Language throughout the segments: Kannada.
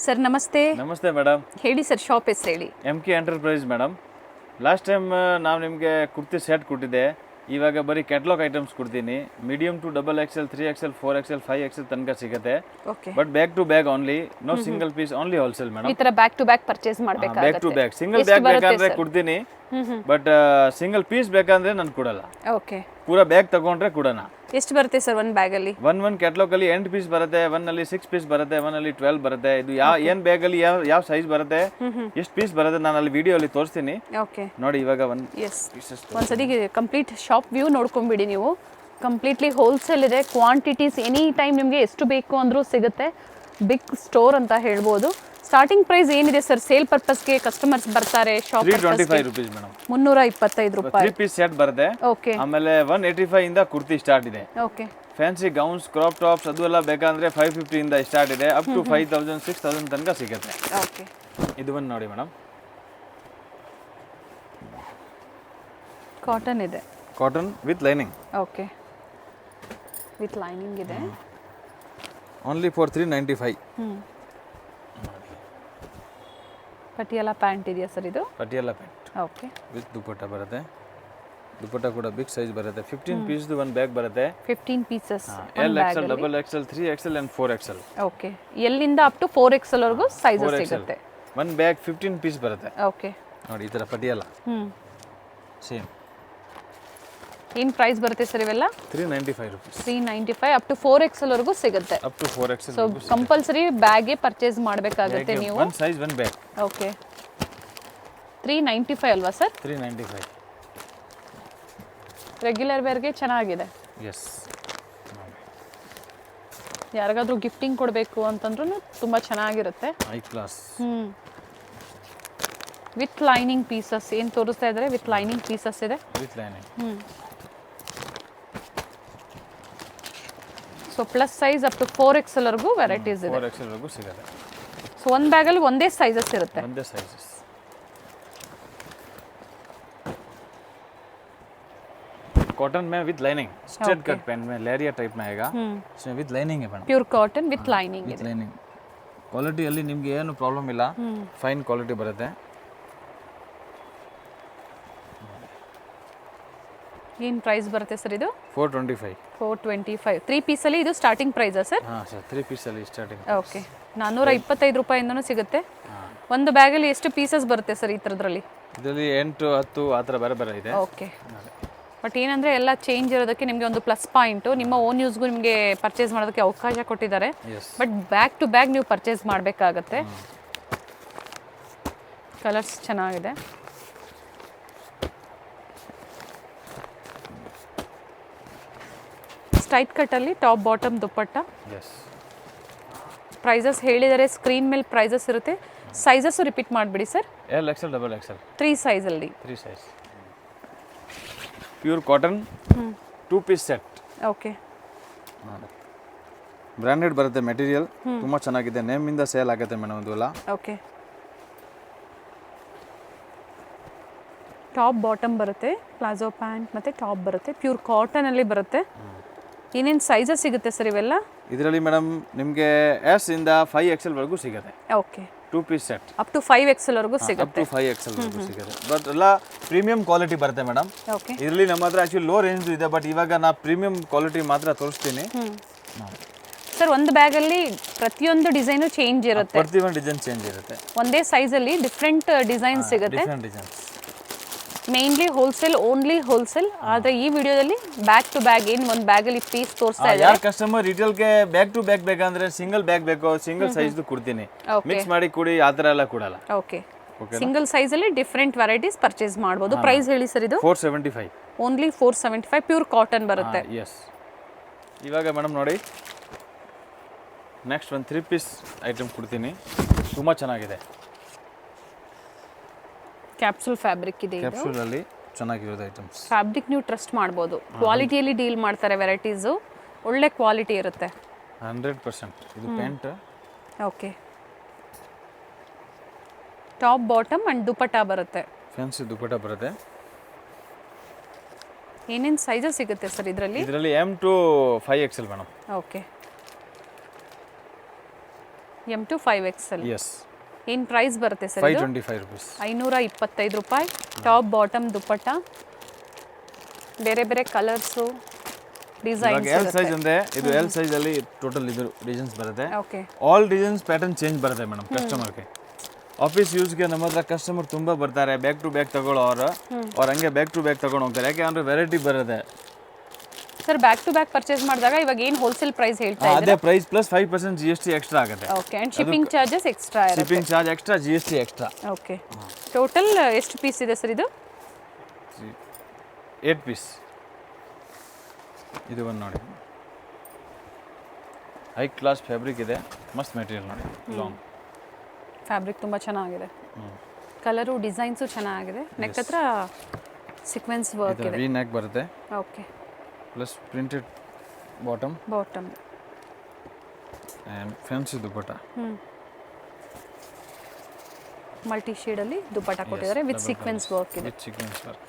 ಸರ್ ನಮಸ್ತೆ. ನಮಸ್ತೆ ಮೇಡಮ್. ಹೇಳಿ ಸರ್, ಶಾಪ್ ಹೆಸರು ಹೇಳಿ. MK enterprise madam. Last time ನಾವು ನಿಮಗೆ ಕುರ್ತಿ ಸೆಟ್ ಕೊಟ್ಟಿದ್ದೆ. ಇವಾಗ ಬರೀ ಕ್ಯಾಟಲಾಗ್ ಐಟಮ್ಸ್ ಕೊಡ್ತೀನಿ. Medium to XXL, 3XL, 4XL, 5XL ತನಕ ಸಿಗುತ್ತೆ. But bag to bag only, no single piece, only wholesale madam. ಈ ತರ ಬ್ಯಾಕ್ ಟು ಬ್ಯಾಗ್ ಪರ್ಚೇಸ್ ಮಾಡಬೇಕಾಗುತ್ತೆ. Bag to bag single bag ಬೇಕಾದ್ರೆ ಕೊಡ್ತೀನಿ, ಬಟ್ ಸಿಂಗಲ್ ಪೀಸ್ ಬೇಕಂದ್ರೆ ನಾನು ಕೊಡಲ್ಲ. ಓಕೆ, ಪೂರಾ ಬ್ಯಾಗ್ ತಗೊಂಡ್ರೆ ಕೊಡೋಣ. ಎಷ್ಟು ಬರುತ್ತೆ ಸರ್ ಒಂದು ಬ್ಯಾಗ್ ಅಲ್ಲಿ? ಒನ್ ಕ್ಯಾಟಲಾಗ್ ಅಲ್ಲಿ 8 ಪೀಸ್ ಬರುತ್ತೆ, ಒನ್ ಅಲ್ಲಿ 6 ಪೀಸ್ ಬರುತ್ತೆ, ಒನ್ ಅಲ್ಲಿ 12 ಬರುತ್ತೆ. ಇದು ಏನ್ ಬ್ಯಾಗ್ ಅಲ್ಲಿ ಯಾವ ಸೈಜ್ ಬರುತ್ತೆ, ಎಷ್ಟು ಪೀಸ್ ಬರುತ್ತೆ, ನಾನು ಅಲ್ಲಿ ವಿಡಿಯೋ ಅಲ್ಲಿ ತೋರಿಸ್ತೀನಿ. ಓಕೆ ನೋಡಿ, ಇವಾಗ ಒಂದ್ಸತಿ ಕಂಪ್ಲೀಟ್ ಶಾಪ್ ವ್ಯೂ ನೋಡ್ಕೊಂಡ್ಬಿಡಿ ನೀವು. ಕಂಪ್ಲೀಟ್ಲಿ ಹೋಲ್ಸೇಲ್ ಇದೆ, ಕ್ವಾಂಟಿಟೀಸ್ ಎನಿ ಟೈಮ್ ನಿಮಗೆ ಎಷ್ಟು ಬೇಕು ಅಂದ್ರೂ ಸಿಗುತ್ತೆ. ಬಿಗ್ ಸ್ಟೋರ್ ಅಂತ ಹೇಳ್ಬೋದು. ಸ್ಟಾರ್ಟಿಂಗ್ ಪ್ರೈಸ್ ಏನಿದೆ ಸರ್? ಸೇಲ್ ಪರ್ಪಸ್ಗೆ ಕಸ್ಟಮರ್ಸ್ ಬರ್ತಾರೆ ಶಾಪ್ 325 ರೂಪೀಸ್ ಮೇಡಮ್. 325 ರೂಪಾಯಿ 3 ಪೀಸ್ ಸೆಟ್ ಬರುತ್ತೆ. ಓಕೆ, ಆಮೇಲೆ 185 ಇಂದ ಕುರ್ತಿ ಸ್ಟಾರ್ಟ್ ಇದೆ. Okay, fancy gowns, crop tops ಅದು ಎಲ್ಲ ಬೇಕಂದ್ರೆ 550 ಇಂದ ಸ್ಟಾರ್ಟ್ ಇದೆ, ಅಪ್ ಟು 5000 6000 ತನಕ ಸಿಗುತ್ತೆ. ಓಕೆ, ಇದು ಒಂದು ನೋಡಿ ಮೇಡಮ್, ಕಾಟನ್ ಇದೆ. Cotton with lining. Okay, with lining ಇದೆ. Only for 395. ಪಟಿಯಾಲ ಪ್ಯಾಂಟ್ ಇದೆಯಾ ಸರ್ ಇದು? Patiala pant. Okay, with dupatta ಬರುತ್ತೆ. ದುಪಟ್ಟ ಕೂಡ ಬಿಗ್ ಸೈಜ್ ಬರುತ್ತೆ. 15 ಪೀಸ್ ಒಂದು ಬ್ಯಾಗ್ ಬರುತ್ತೆ. 15 pieces. LXL, XXL, 3XL and 4XL. Okay, ಎಲ್ಲಿಂದ ಅಪ್ ಟು 4XL ವರೆಗೂ ಸೈಜಸ್ ಸಿಗುತ್ತೆ. ಒಂದು ಬ್ಯಾಗ್ 15 ಪೀಸ್ ಬರುತ್ತೆ. ಓಕೆ, ನೋಡಿ ಈ ತರ ಪಟಿಯಾಲ ಸೇಮ್. ಏನ್ ಪ್ರೈಸ್ ಬರುತ್ತೆ ಸರ್ ಇವೆಲ್ಲ? 395 ರೂಪೀಸ್. 395 ಅಪ್ ಟು 4XL ವರೆಗೂ ಸಿಗುತ್ತೆ. Up to 4XL. So compulsory ಬ್ಯಾಗ್ಗೆ ಪರ್ಚೇಸ್ ಮಾಡಬೇಕಾಗುತ್ತೆ ನೀವು. One size one bag. Okay, 395 ಅಲ್ವಾ ಸರ್? 395. ರೆಗ್ಯುಲರ್ ವೇರ್ಗೆ ಚೆನ್ನಾಗಿದೆ. ಎಸ್, ಯಾರಿಗಾದ್ರೂ ಗಿಫ್ಟಿಂಗ್ ಕೊಡಬೇಕು ಅಂತಂದ್ರೂ ತುಂಬಾ ಚೆನ್ನಾಗಿರುತ್ತೆ. High class. With lining pieces ಏನು ತೋರಿಸ್ತಾ ಇದ್ದಾರೆ? ವಿತ್ ಲೈನಿಂಗ್ ಪೀಸಸ್ ಇದೆ. With lining. So plus size up to 4XL ವರೆಗೂ ವೆರೈಟೀಸ್ ಇದೆ. 4XL ವರೆಗೂ ಸಿಗುತ್ತೆ. ಸೊ ಒಂದು ಬ್ಯಾಗಲ್ಲಿ ಒಂದೇ ಸೈಜಸ್ ಇರುತ್ತೆ. ಒಂದೇ ಸೈಜಸ್. कॉटन में with lining, straight cut pant में लेरिया टाइप में आएगा. इसमें विद लाइनिंग है madam. Pure cotton with lining ಇದೆ. ಲೈನಿಂಗ್ ಕ್ವಾಲಿಟಿಯಲ್ಲಿ ನಿಮಗೆ ಏನು ಪ್ರಾಬ್ಲಮ್ ಇಲ್ಲ, ಫೈನ್ ಕ್ವಾಲಿಟಿ ಬರುತ್ತೆ. ಏನು ಪ್ರೈಸ್ ಬರುತ್ತೆ ಸರ್ ಇದು? 425. 425. 3 ಪೀಸಲ್ಲಿ ಇದು ಸ್ಟಾರ್ಟಿಂಗ್ ಪ್ರೈಸಾ ಸರ್? ಹಾಂ ಸರ್, 3 ಪೀಸಲ್ಲಿ ಸ್ಟಾರ್ಟಿಂಗ್. ಓಕೆ, 425 ರೂಪಾಯಿಂದನೂ ಸಿಗುತ್ತೆ. ಒಂದು ಬ್ಯಾಗಲ್ಲಿ ಎಷ್ಟು ಪೀಸಸ್ ಬರುತ್ತೆ ಸರ್ ಈ ಥರದ್ರಲ್ಲಿ? ಇದರಲ್ಲಿ 8 10 ಆ ಥರ ಬೇರೆ ಬೇರೆ ಇದೆ. ಓಕೆ, ಬಟ್ ಏನಂದರೆ ಎಲ್ಲ ಚೇಂಜ್ ಇರೋದಕ್ಕೆ ನಿಮಗೆ ಒಂದು ಪ್ಲಸ್ ಪಾಯಿಂಟು. ನಿಮ್ಮ ಓನ್ ಯೂಸ್ಗೂ ನಿಮಗೆ ಪರ್ಚೇಸ್ ಮಾಡೋದಕ್ಕೆ ಅವಕಾಶ ಕೊಟ್ಟಿದ್ದಾರೆ. ಬಟ್ ಬ್ಯಾಗ್ ಟು ಬ್ಯಾಗ್ ನೀವು ಪರ್ಚೇಸ್ ಮಾಡಬೇಕಾಗತ್ತೆ. ಕಲರ್ಸ್ ಚೆನ್ನಾಗಿದೆ. ಸ್ಟ್ರೈಟ್ ಕಟ್ಟಲ್ಲಿ ಟಾಪ್ ಬಾಟಮ್ ದುಪ್ಪಟ್ಟ. ಪ್ರೈಸಸ್ ಹೇಳಿದರೆ ಸ್ಕ್ರೀನ್ ಮೇಲೆ ಪ್ರೈಸಸ್ ಇರುತ್ತೆ. ಸೈಜಸ್ಸು ರಿಪೀಟ್ ಮಾಡಿಬಿಡಿ ಸರ್. LXL, XXL 3 ಸೈಜಲ್ಲಿ. 3 size. Pure cotton 2 piece set. Okay, branded ಬರುತ್ತೆ ಮೆಟೀರಿಯಲ್, ತುಂಬ ಚೆನ್ನಾಗಿದೆ. ನೇಮಿಂದ ಸೇಲ್ ಆಗುತ್ತೆ ಮೇಡಮ್ ಇದೆಲ್ಲ. ಓಕೆ, ಟಾಪ್ ಬಾಟಮ್ ಬರುತ್ತೆ, ಪ್ಲಾಜೋ ಪ್ಯಾಂಟ್ ಮತ್ತು ಟಾಪ್ ಬರುತ್ತೆ. ಪ್ಯೂರ್ ಕಾಟನಲ್ಲಿ ಬರುತ್ತೆ. ಏನೇನು ಸೈಜಸ್ ಸಿಗುತ್ತೆ ಸರ್ ಇವೆಲ್ಲ? ಇದರಲ್ಲಿ ಮೇಡಮ್ ನಿಮಗೆ S ಇಂದ 5XL ವರೆಗೂ ಸಿಗುತ್ತೆ. Okay, 2 piece set up to 5XL ವರೆಗೂ ಸಿಗುತ್ತೆ. ಅಪ್ ಟು 5XL ವರೆಗೂ ಸಿಗುತ್ತೆ. ಬಟ್ ಎಲ್ಲ ಪ್ರೀಮಿಯಂ ಕ್ವಾಲಿಟಿ ಬರುತ್ತೆ ಮೇಡಮ್. ಓಕೆ, ಇದರಲ್ಲಿ ನಮ್ಮ ಹತ್ರ ಆಕ್ಚುಲಿ ಲೋ ರೇಂಜ್ ಇದೆ, ಬಟ್ ಇವಾಗ ನಾ ಪ್ರೀಮಿಯಂ ಕ್ವಾಲಿಟಿ ಮಾತ್ರ ತೋರಿಸ್ತೀನಿ. ಸರ್ ಒಂದು ಬ್ಯಾಗಲ್ಲಿ ಪ್ರತಿಯೊಂದು ಡಿಸೈನು ಚೇಂಜ್ ಇರುತ್ತೆ. ಪ್ರತಿಯೊಂದು ಡಿಸೈನ್ ಚೇಂಜ್ ಇರುತ್ತೆ. ಒಂದೇ ಸೈಜಲ್ಲಿ ಡಿಫ್ರೆಂಟ್ ಡಿಸೈನ್ ಸಿಗುತ್ತೆ. Different designs. Mainly wholesale, only wholesale. ಆದರೆ ಈ ವಿಡಿಯೋದಲ್ಲಿ ಬ್ಯಾಗ್ ಟು ಬ್ಯಾಗ್ ಏನು ಒಂದು ಬ್ಯಾಗಲ್ಲಿ ಪೀಸ್ ತೋರಿಸ್ತಾ ಇದ್ದಾರೆ. ಯಾರು ಕಸ್ಟಮರ್ ರಿಟೇಲ್ಗೆ ಬ್ಯಾಗ್ ಟು ಬ್ಯಾಗ್ ಬೇಕಂದ್ರೆ ಸಿಂಗಲ್ ಬ್ಯಾಗ್ ಬೇಕು, ಸಿಂಗಲ್ ಸೈಜ್ದು ಕೊಡ್ತೀನಿ. ಮಿಕ್ಸ್ ಮಾಡಿ ಕೊಡಿ ಆ ಥರ ಎಲ್ಲ ಕೊಡಲ್ಲ. ಓಕೆ, ಸಿಂಗಲ್ ಸೈಜಲ್ಲಿ ಡಿಫ್ರೆಂಟ್ ವೆರೈಟೀಸ್ ಪರ್ಚೇಸ್ ಮಾಡ್ಬೋದು. ಪ್ರೈಸ್ ಹೇಳಿ ಸರ್ ಇದು? 475. ಓನ್ಲಿ 475. ಪ್ಯೂರ್ ಕಾಟನ್ ಬರುತ್ತೆ. ಎಸ್. ಇವಾಗ ಮೇಡಮ್ ನೋಡಿ, ನೆಕ್ಸ್ಟ್ ಒಂದು 3 ಪೀಸ್ ಐಟಮ್ ಕೊಡ್ತೀನಿ. ತುಂಬ ಚೆನ್ನಾಗಿದೆ. ಕ್ಯಾಪ್ಸೂಲ್ ಫ್ಯಾಬ್ರಿಕ್ ಇದೆ. ಕ್ಯಾಪ್ಸೂಲ್ ಅಲ್ಲಿ ಚೆನ್ನಾಗಿರೋದು ಐಟಮ್ಸ್. ಫ್ಯಾಬ್ರಿಕ್ ನೀವು ಟ್ರಸ್ಟ್ ಮಾಡ್ಬೋದು. ಕ್ವಾಲಿಟಿಯಲ್ಲಿ ಡೀಲ್ ಮಾಡ್ತಾರೆ. ವೆರೈಟೀಸು ಒಳ್ಳೆ ಕ್ವಾಲಿಟಿ ಇರುತ್ತೆ. 100%. ಇದು pant. Okay, top bottom and dupatta ಬರುತ್ತೆ. ಫ್ಯಾನ್ಸಿ ದುಪಟ್ಟ ಬರುತ್ತೆ. ಏನೇನು ಸೈಜಸ್ ಸಿಗುತ್ತೆ ಸರ್ ಇದರಲ್ಲಿ? ಇದರಲ್ಲಿ M to 5XL madam. Okay, M to 5XL. Yes ಏನು ಪ್ರೈಸ್ ಬರುತ್ತೆ ಸರ್ ಇದು? 525 rupees. 525 ರೂಪಾಯಿ. ಟಾಪ್ ಬಾಟಮ್ ದುಪ್ಪಟ್ಟ, ಬೇರೆ ಬೇರೆ ಕಲರ್ಸು, ಡಿಸೈನ್ಸ್. ಎಲ್ ಸೈಜ್ ಅಂದ್ರೆ ಇದು ಎಲ್ ಸೈಜ್ ಅಲ್ಲಿ ಟೋಟಲ್ ಇದು ಡಿಸೈನ್ಸ್ ಬರುತ್ತೆ. Okay. All designs pattern change ಬರುತ್ತೆ ಮೇಡಮ್ ಕಸ್ಟಮರ್ಗೆ. ಆಫೀಸ್ ಯೂಸ್ಗೆ ನಮ್ಮ ಹತ್ರ ಕಸ್ಟಮರ್ ತುಂಬಾ ಬರ್ತಾರೆ, ಬ್ಯಾಕ್ ಟು ಬ್ಯಾಕ್ ತಗೊಳ್ಳೋರು ಅವ್ರು ಹಂಗೆ ಬ್ಯಾಕ್ ಟು ಬ್ಯಾಕ್ ತಗೊಂಡು ಹೋಗ್ತಾರೆ. ಯಾಕೆ ಅಂದ್ರೆ ವೆರೈಟಿ ಬರುತ್ತೆ sir. Back to back purchase ಮಾಡಿದಾಗ ಇವಾಗ ಏನು ಹೋಲ್ಸೇಲ್ ಪ್ರೈಸ್ ಹೇಳ್ತಾ ಇದ್ದಾರೆ? ಅದೇ ಪ್ರೈಸ್ ಪ್ಲಸ್ 5% GST ಎಕ್ಸ್ಟ್ರಾ ಆಗುತ್ತೆ. Okay. And shipping charges extra ಇರುತ್ತೆ. Shipping charge extra, GST extra. Okay. Total ಎಷ್ಟು ಪೀಸ್ ಇದೆ ಸರ್ ಇದು? 8 ಪೀಸ್. ಇದು ಒಂದು ನೋಡಿ, ಹೈ ಕ್ಲಾಸ್ ಫ್ಯಾಬ್ರಿಕ್ ಇದೆ, ಮಸ್ತ್ ಮೆಟೀರಿಯಲ್ ನೋಡಿ, ಲಾಂಗ್ ಫ್ಯಾಬ್ರಿಕ್ ತುಂಬ ಚೆನ್ನಾಗಿದೆ. ಕಲರು ಡಿಸೈನ್ಸು ಚೆನ್ನಾಗಿದೆ. ನೆಕ್ ಹತ್ರ ಸೀಕ್ವೆನ್ಸ್ ವರ್ಕ್ ಇದೆ. ವಿ ನೆಕ್ ಬರುತ್ತೆ. Okay. Plus printed bottom and fancy dupatta. Multi ಶೇಡಲ್ಲಿ ದುಪ್ಪಟ್ಟ ಕೊಟ್ಟಿದ್ದಾರೆ ವಿತ್ ಸೀಕ್ವೆನ್ಸ್ ವರ್ಕ್ ಇದೆ. ವಿತ್ ಸೀಕ್ವೆನ್ಸ್ ವರ್ಕ್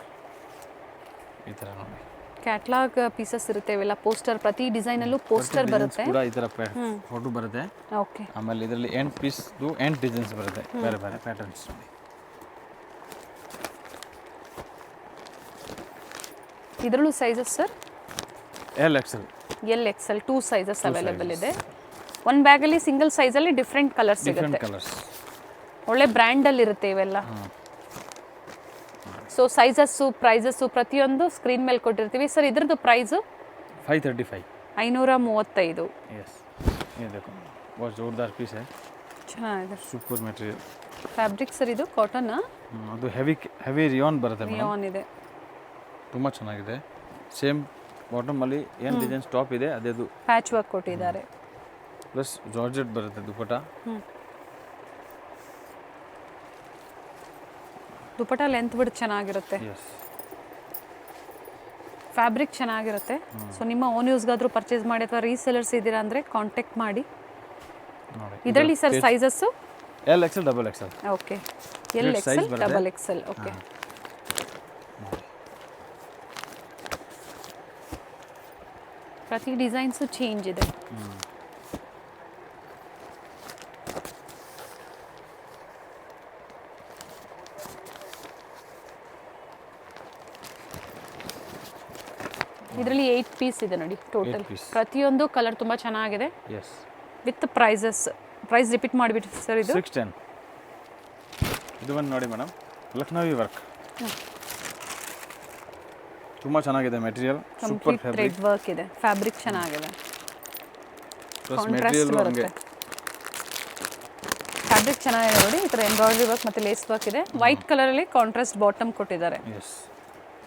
ಈ ಥರ ನೋಡಿ. ಕ್ಯಾಟ್ಲಾಗ್ ಪೀಸಸ್ ಇರುತ್ತೆ ಇವೆಲ್ಲ. ಪೋಸ್ಟರ್, ಪ್ರತಿ ಡಿಸೈನಲ್ಲೂ ಪೋಸ್ಟರ್ ಬರುತ್ತೆ ಕೂಡ ಈ ಥರ ಫೋಟೋ ಬರುತ್ತೆ. ಓಕೆ. ಆಮೇಲೆ ಇದರಲ್ಲಿ ಎಂಡ್ ಪೀಸ್ದು ಎಂಡ್ ಡಿಸೈನ್ಸ್ ಬರುತ್ತೆ, ಬೇರೆ ಬೇರೆ ಪ್ಯಾಟರ್ನ್ಸ್ ನೋಡಿ. ಇದರಲ್ಲೂ sizes sir? XL. XL 2 sizes available ಇದೆ. ಒಂದು ಬ್ಯಾಗಲ್ಲಿ ಸಿಂಗಲ್ ಸೈಜಲ್ಲಿ ಡಿಫ್ರೆಂಟ್ ಕಲರ್ಸ್ ಸಿಗುತ್ತೆ. ಒಳ್ಳೆ ಬ್ರ್ಯಾಂಡಲ್ಲಿ ಇರುತ್ತೆ ಇವೆಲ್ಲ. ಸೊ ಸೈಜಸ್ಸು, ಪ್ರೈಸಸ್ಸು ಪ್ರತಿಯೊಂದು ಸ್ಕ್ರೀನ್ ಮೇಲೆ ಕೊಟ್ಟಿರ್ತೀವಿ ಸರ್. ಇದ್ರದ್ದು ಪ್ರೈಸು 535. 535. ಎಸ್. ये देखो बहुत जोरदार पीस है. ಚೆನ್ನಾಗಿದೆ. Super material. ಫ್ಯಾಬ್ರಿಕ್ ಸರ್ ಇದು ಕಾಟನ್? ಅದು ಹೆವಿ ರಿಯಾನ್ ಬರುತ್ತೆ ಮೇಡಮ್. ರಿಯಾನ್ ಇದೆ. ತುಂಬ ಚೆನ್ನಾಗಿದೆ. ಸೇಮ್ ಬಾಟಮ್ ಅಲ್ಲಿ ಏನು ಡಿಸೈನ್ಸ್ ಟಾಪ್ ಇದೆ ಅದೇದು ಪ್ಯಾಚ್ ವರ್ಕ್ ಕೊಟ್ಟಿದ್ದಾರೆ. ಪ್ಲಸ್ ಜಾರ್ಜೆಟ್ ಬರುತ್ತೆ ದುಪ್ಪಟ್ಟ. ದುಪ್ಪಟ್ಟ ಲೆಂತ್ ಬಿಟ್ಟು ಚೆನ್ನಾಗಿರುತ್ತೆ. ಫ್ಯಾಬ್ರಿಕ್ ಚೆನ್ನಾಗಿರುತ್ತೆ. ಸೊ ನಿಮ್ಮ ಓನ್ ಯೂಸ್ಗಾದರೂ ಪರ್ಚೇಸ್ ಮಾಡಿ ಅಥವಾ ರೀಸೆಲರ್ಸ್ ಇದ್ದೀರಾ ಅಂದರೆ ಕಾಂಟ್ಯಾಕ್ಟ್ ಮಾಡಿ. ಇದರಲ್ಲಿ sir sizes XL, XXL. Okay. XL, XXL. Okay. ಪ್ರತಿ ಡಿಸೈನ್ಸು ಚೇಂಜ್ ಇದೆ. ಇದರಲ್ಲಿ 8 ಪೀಸ್ ಇದೆ ನೋಡಿ ಟೋಟಲ್. ಪ್ರತಿಯೊಂದು ಕಲರ್ ತುಂಬ ಚೆನ್ನಾಗಿದೆ. With prices. ಪ್ರೈಸ್ ರಿಪೀಟ್ ಮಾಡಿಬಿಟ್ಟು ಸರ್. ಇದು 610. ಇದು ಒಂದು ನೋಡಿ ಮೇಡಮ್, ಲಕ್ನೋವಿ ವರ್ಕ್. ತುಂಬ ಚೆನ್ನಾಗಿದೆ ಮೆಟೀರಿಯಲ್. ಸೂಪರ್ ಥ್ರೆಡ್ ವರ್ಕ್ ಇದೆ. ಫ್ಯಾಬ್ರಿಕ್ ಚೆನ್ನಾಗಿದೆ. ಪ್ಲಸ್ ಮೆಟೀರಿಯಲ್ ಬರುತ್ತೆ. ಫ್ಯಾಬ್ರಿಕ್ ಚೆನ್ನಾಗಿದೆ ನೋಡಿ. ಈ ಥರ ಎಂಬ್ರಾಯ್ಡ್ರಿ ವರ್ಕ್ ಮತ್ತು ಲೇಸ್ ವರ್ಕ್ ಇದೆ. ವೈಟ್ ಕಲರಲ್ಲಿ ಕಾಂಟ್ರಾಸ್ಟ್ ಬಾಟಮ್ ಕೊಟ್ಟಿದ್ದಾರೆ. Yes,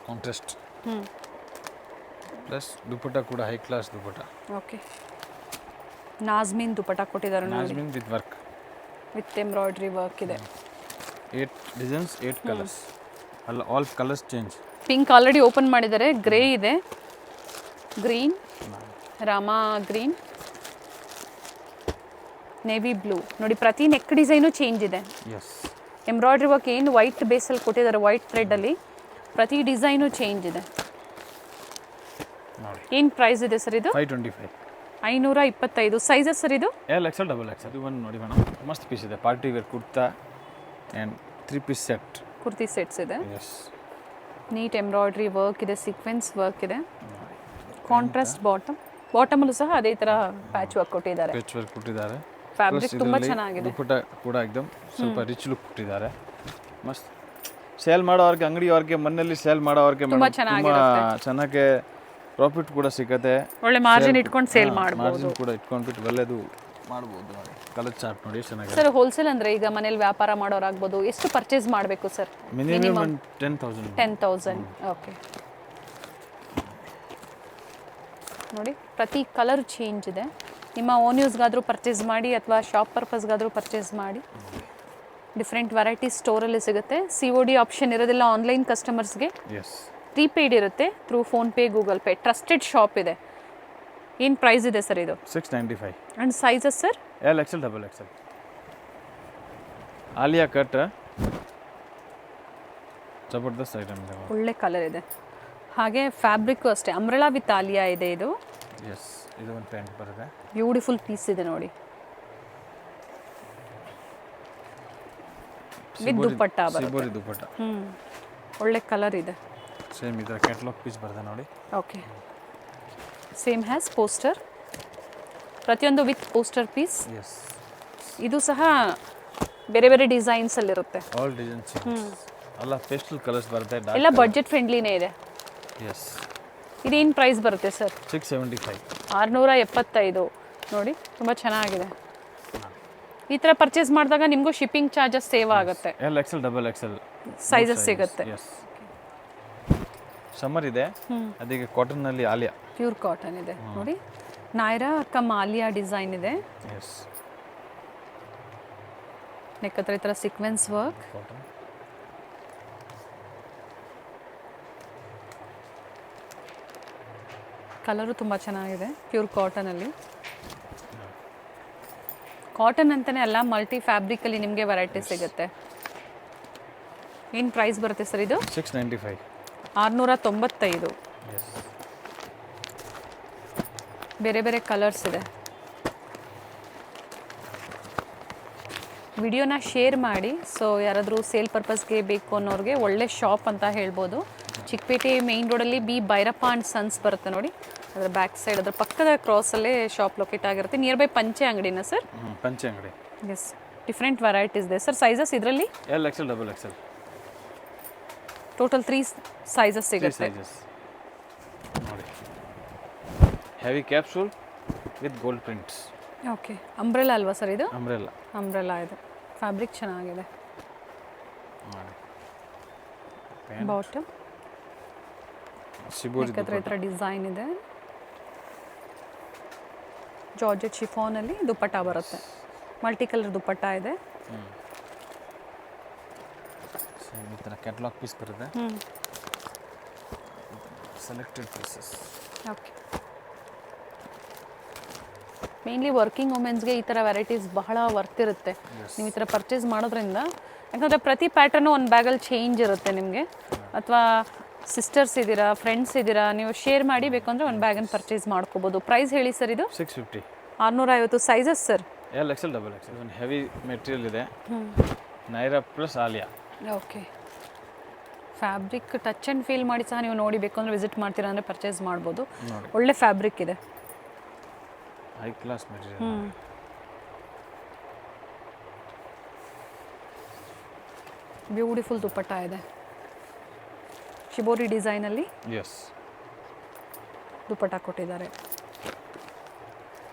contrast. ಪ್ಲಸ್ ದುಪ್ಪಟ್ಟ ಕೂಡ high class dupatta. Okay. Nazmin dupatta ಕೊಟ್ಟಿದ್ದಾರೆ ನೋಡಿ. Nazmin with work, with embroidery work ಇದೆ. 8 ಡಿಸೈನ್ಸ್, 8 ಕಲರ್ಸ್. ಅಲ್ಲ, all colours change. Pink already open ಮಾಡಿದ್ದಾರೆ. ಗ್ರೇ ಇದೆ, green, Rama green, navy blue ನೋಡಿ. ಪ್ರತಿ ನೆಕ್ ಡಿಸೈನು ಚೇಂಜ್ ಇದೆ. ಎಂಬ್ರಾಯ್ಡ್ರಿ ವರ್ಕ್ ಏನು ವೈಟ್ ಬೇಸಲ್ಲಿ ಕೊಟ್ಟಿದ್ದಾರೆ, ವೈಟ್ ಥ್ರೆಡ್ಡಲ್ಲಿ ಪ್ರತಿ ಡಿಸೈನು ಚೇಂಜ್ ಇದೆ. ಏನು ಪ್ರೈಸ್ ಇದೆ ಸರ್ ಇದು? 525. 525. ಸೈಜಸ್ ಸರ್ ಇದು? XL, XXL. ಇದು ಒಂದು ನೋಡಿ ಮೇಡಮ್, ಮಸ್ತ್ ಪೀಸ್ ಇದೆ. Party wear kurta and 3 piece set. Kurti sets ಇದೆ. ನೀಟ್ ಎಂಬ್ರಾಯ್ಡ್ರಿ ವರ್ಕ್ ಇದೆ, ಸೀಕ್ವೆನ್ಸ್ ವರ್ಕ್ ಇದೆ. ಕಾಂಟ್ರಾಸ್ಟ್ ಬಾಟಮಲ್ಲೂ ಸಹ ಅದೇ ಥರ ಪ್ಯಾಚ್ ವರ್ಕ್ ಕೊಟ್ಟಿದ್ದಾರೆ. ಪ್ಯಾಚ್ ವರ್ಕ್ ಕೊಟ್ಟಿದ್ದಾರೆ. ಫ್ಯಾಬ್ರಿಕ್ ತುಂಬ ಚೆನ್ನಾಗಿದೆ. ದುಪ್ಪಟ್ಟ ಕೂಡ ಎಕ್ದಮ್ ಸ್ವಲ್ಪ ರಿಚ್ ಲುಕ್ ಕೊಟ್ಟಿದ್ದಾರೆ. ಮಸ್ತ್. ಸೇಲ್ ಮಾಡೋರ್ಗೆ, ಅಂಗಡಿಯವ್ರಿಗೆ, ಮನೆಯಲ್ಲಿ ಸೇಲ್ ಮಾಡೋರ್ಗೆ ತುಂಬ ಚೆನ್ನಾಗಿ ಪ್ರಾಫಿಟ್ ಕೂಡ ಸಿಗುತ್ತೆ. ಒಳ್ಳೆ ಮಾರ್ಜಿನ್ ಇಟ್ಕೊಂಡು ಸೇಲ್ ಮಾಡ್ಬೋದು. ಮಾರ್ಜಿನ್ ಕೂಡ ಇಟ್ಕೊಂಡ್ಬಿಟ್ಟು ಒಳ್ಳೆದು ಮಾಡ್ಬೋದು ನೋಡಿ. ಕಲರ್ ಚಾರ್ಟ್ ನೋಡಿ ಚೆನ್ನಾಗಿದೆ. ಸರ್ ಹೋಲ್ಸೇಲ್ ಅಂದರೆ ಈಗ ಮನೇಲಿ ವ್ಯಾಪಾರ ಮಾಡೋರಾಗ್ಬೋದು, ಎಷ್ಟು ಪರ್ಚೇಸ್ ಮಾಡಬೇಕು ಸರ್? ಮಿನಿಮಮ್ 10,000. 10,000. ಓಕೆ. ನೋಡಿ ಪ್ರತಿ ಕಲರ್ ಚೇಂಜ್ ಇದೆ. ನಿಮ್ಮ ಓನ್ ಯೂಸ್ಗಾದರೂ ಪರ್ಚೇಸ್ ಮಾಡಿ ಅಥವಾ ಶಾಪ್ ಪರ್ಪಸ್ಗಾದರೂ ಪರ್ಚೇಸ್ ಮಾಡಿ. ಡಿಫ್ರೆಂಟ್ ವೆರೈಟೀಸ್ ಸ್ಟೋರಲ್ಲಿ ಸಿಗುತ್ತೆ. COD ಆಪ್ಷನ್ ಇರೋದಿಲ್ಲ ಆನ್ಲೈನ್ ಕಸ್ಟಮರ್ಸ್ಗೆ. ಪ್ರೀಪೇಯ್ಡ್ ಇರುತ್ತೆ through PhonePe, Google Pay. Trusted shop ಇದೆ. ಏನು ಪ್ರೈಸ್ ಇದೆ ಸರ್ ಇದು? 695. And sizes sir? XL, XXL. Alia cut ಜಬರ್ದಸ್ತ್ ಐಟಮ್ ಇದೆ. ಒಳ್ಳೆ ಕಲರ್ ಇದೆ. ಹಾಗೆ ಫ್ಯಾಬ್ರಿಕ್ಕು ಅಷ್ಟೇ, ಅಂಬ್ರೆಲಾ ವಿತ್ ಆಲಿಯಾ ಇದೆ ಇದು. ಎಸ್, ಇದು ಒಂದು ಪ್ಯಾಂಟ್ ಬರುತ್ತೆ. ಬ್ಯೂಟಿಫುಲ್ ಪೀಸ್ ಇದೆ ನೋಡಿ. ವಿತ್ ದುಪ್ಪಟ್ಟ ಬರುತ್ತೆ. ಸಿಬೋರಿ ದುಪ್ಪಟ್ಟ. ಒಳ್ಳೆ ಕಲರ್ ಇದೆ. ಸೇಮ್ ಇದರ ಕ್ಯಾಟಲಾಗ್ ಪೀಸ್ ಬರುತ್ತೆ ನೋಡಿ. ಓಕೆ, ಸೇಮ್ ಹ್ಯಾಸ್ ಪೋಸ್ಟರ್, ಪ್ರತಿಯೊಂದು ವಿತ್ ಪೋಸ್ಟರ್ ಪೀಸ್. ಎಸ್, ಇದು ಸಹ ಬೇರೆ ಬೇರೆ ಡಿಸೈನ್ಸಲ್ಲಿರುತ್ತೆ. ಆಲ್ ಡಿಸೈನ್ಸ್ ಅಲ್ಲ, ಪೇಸ್ಟಲ್ ಕಲರ್ಸ್ ಬರುತ್ತೆ. ಎಲ್ಲ ಬಡ್ಜೆಟ್ ಫ್ರೆಂಡ್ಲಿನೇ ಇದೆ. ಎಸ್, ಇದೇನು ಪ್ರೈಸ್ ಬರುತ್ತೆ ಸರ್? 675. 675. ನೋಡಿ, ತುಂಬ ಚೆನ್ನಾಗಿದೆ. ಈ ಥರ ಪರ್ಚೇಸ್ ಮಾಡಿದಾಗ ನಿಮಗೂ ಶಿಪ್ಪಿಂಗ್ ಚಾರ್ಜಸ್ ಸೇವ್ ಆಗುತ್ತೆ. L XL double Excel sizes ಸಿಗುತ್ತೆ. ಎಸ್, ಸಮ್ಮರ್ ಇದೆ, ಅದಕ್ಕೆ ಕಾಟನ್ನಲ್ಲಿ ಆಲಿಯಾ, ಪ್ಯೂರ್ ಕಾಟನ್ ಇದೆ ನೋಡಿ. ನಾಯ್ರಾ ಕಮ್ ಆಲಿಯಾ ಡಿಸೈನ್ ಇದೆ. ಎಸ್, ನೆಕ್ ಹತ್ರ ಈ ಥರ ಸೀಕ್ವೆನ್ಸ್ ವರ್ಕ್. ಕಾಟನ್. ಕಲರು ತುಂಬ ಚೆನ್ನಾಗಿದೆ, ಪ್ಯೂರ್ ಕಾಟನಲ್ಲಿ. ಕಾಟನ್ ಅಂತಲೇ ಅಲ್ಲ, ಮಲ್ಟಿ ಫ್ಯಾಬ್ರಿಕಲ್ಲಿ ನಿಮಗೆ ವೆರೈಟಿ ಸಿಗುತ್ತೆ. ಏನು ಪ್ರೈಸ್ ಬರುತ್ತೆ ಸರ್ ಇದು? 695. 695. ಎಸ್, ಬೇರೆ ಬೇರೆ ಕಲರ್ಸ್ ಇದೆ. ವಿಡಿಯೋನ ಶೇರ್ ಮಾಡಿ. ಸೊ ಯಾರಾದರೂ ಸೇಲ್ ಪರ್ಪಸ್ಗೆ ಬೇಕು ಅನ್ನೋರಿಗೆ ಒಳ್ಳೆ ಶಾಪ್ ಅಂತ ಹೇಳ್ಬೋದು. ಚಿಕ್ಕಪೇಟೆ ಮೇಯ್ನ್ ರೋಡಲ್ಲಿ ಬಿ ಭೈರಪ್ಪ ಆ್ಯಂಡ್ ಸನ್ಸ್ ಬರುತ್ತೆ ನೋಡಿ, ಅದರ ಬ್ಯಾಕ್ ಸೈಡ್, ಅದರ ಪಕ್ಕದ ಕ್ರಾಸಲ್ಲೇ ಶಾಪ್ ಲೊಕೇಟ್ ಆಗಿರುತ್ತೆ. ನಿಯರ್ ಬೈ ಪಂಚೆ ಅಂಗಡಿನ ಸರ್? ಪಂಚೆ ಅಂಗಡಿ. ಎಸ್, ಡಿಫ್ರೆಂಟ್ ವೆರೈಟೀಸ್ ಇದೆ ಸರ್. ಸೈಜಸ್ ಇದರಲ್ಲಿ L XL double Excel total 3 sizes ಸಿಗುತ್ತೆ. ನೋಡಿ, heavy capsule with gold prints. Okay, umbrella ಅಲ್ವಾ ಸರ್ ಇದು? ಅಂಬ್ರೆಲ್ಲಾ. ಅಂಬ್ರೆಲಾ ಇದೆ. ಫ್ಯಾಬ್ರಿಕ್ ಚೆನ್ನಾಗಿದೆ. ಬಾಟಮ್ ಸಿಬೋರಿ ಹತ್ರ ಈ ಥರ ಡಿಸೈನ್ ಇದೆ. ಜಾರ್ಜೆಟ್ ಶಿಫಾನಲ್ಲಿ ದುಪ್ಪಟ್ಟ ಬರುತ್ತೆ. ಮಲ್ಟಿ ಕಲರ್ ದುಪ್ಪಟ್ಟ ಇದೆ. ಈ ಥರ ಕ್ಯಾಟಲಾಗ್ ಪೀಸ್ ಬರುತ್ತೆ. Selected pieces. Okay, mainly working ವುಮೆನ್ಸ್ಗೆ ಈ ಥರ ವೆರೈಟೀಸ್ ಬಹಳ ವರ್ತ್ ಇರುತ್ತೆ. ನೀವು ಈ ಥರ ಪರ್ಚೇಸ್ ಮಾಡೋದ್ರಿಂದ, ಯಾಕಂದರೆ ಪ್ರತಿ ಪ್ಯಾಟರ್ನು ಒಂದು ಬ್ಯಾಗಲ್ಲಿ ಚೇಂಜ್ ಇರುತ್ತೆ ನಿಮಗೆ. ಅಥವಾ ಸಿಸ್ಟರ್ಸ್ ಇದ್ದೀರಾ, ಫ್ರೆಂಡ್ಸ್ ಇದ್ದೀರಾ, ನೀವು ಶೇರ್ ಮಾಡಿ ಬೇಕಂದ್ರೆ ಒಂದು ಬ್ಯಾಗನ್ನು ಪರ್ಚೇಸ್ ಮಾಡ್ಕೋಬೋದು. ಪ್ರೈಸ್ ಹೇಳಿ ಸರ್ ಇದು? 650. 650. Sizes sir? L XL double XL. ಒಂದು ಹೆವಿ ಮೆಟೀರಿಯಲ್ ಇದೆ. Naira plus Alia. Okay, fabric touch and feel ಮಾಡಿ ಸಹ ನೀವು ನೋಡಿ ಬೇಕಂದ್ರೆ ವಿಸಿಟ್ ಮಾಡ್ತೀರಾ ಅಂದರೆ ಪರ್ಚೇಸ್ ಮಾಡ್ಬೋದು. ಒಳ್ಳೆ ಫ್ಯಾಬ್ರಿಕ್ ಇದೆ, ಹೈ ಕ್ಲಾಸ್ ಮೆಟೀರಿಯಲ್. ಬ್ಯೂಟಿಫುಲ್ ದುಪ್ಪಟ್ಟ ಇದೆ. ಶಿಬೋರಿ ಡಿಸೈನಲ್ಲಿ ಎಸ್, ದುಪ್ಪಟ್ಟ ಕೊಟ್ಟಿದ್ದಾರೆ.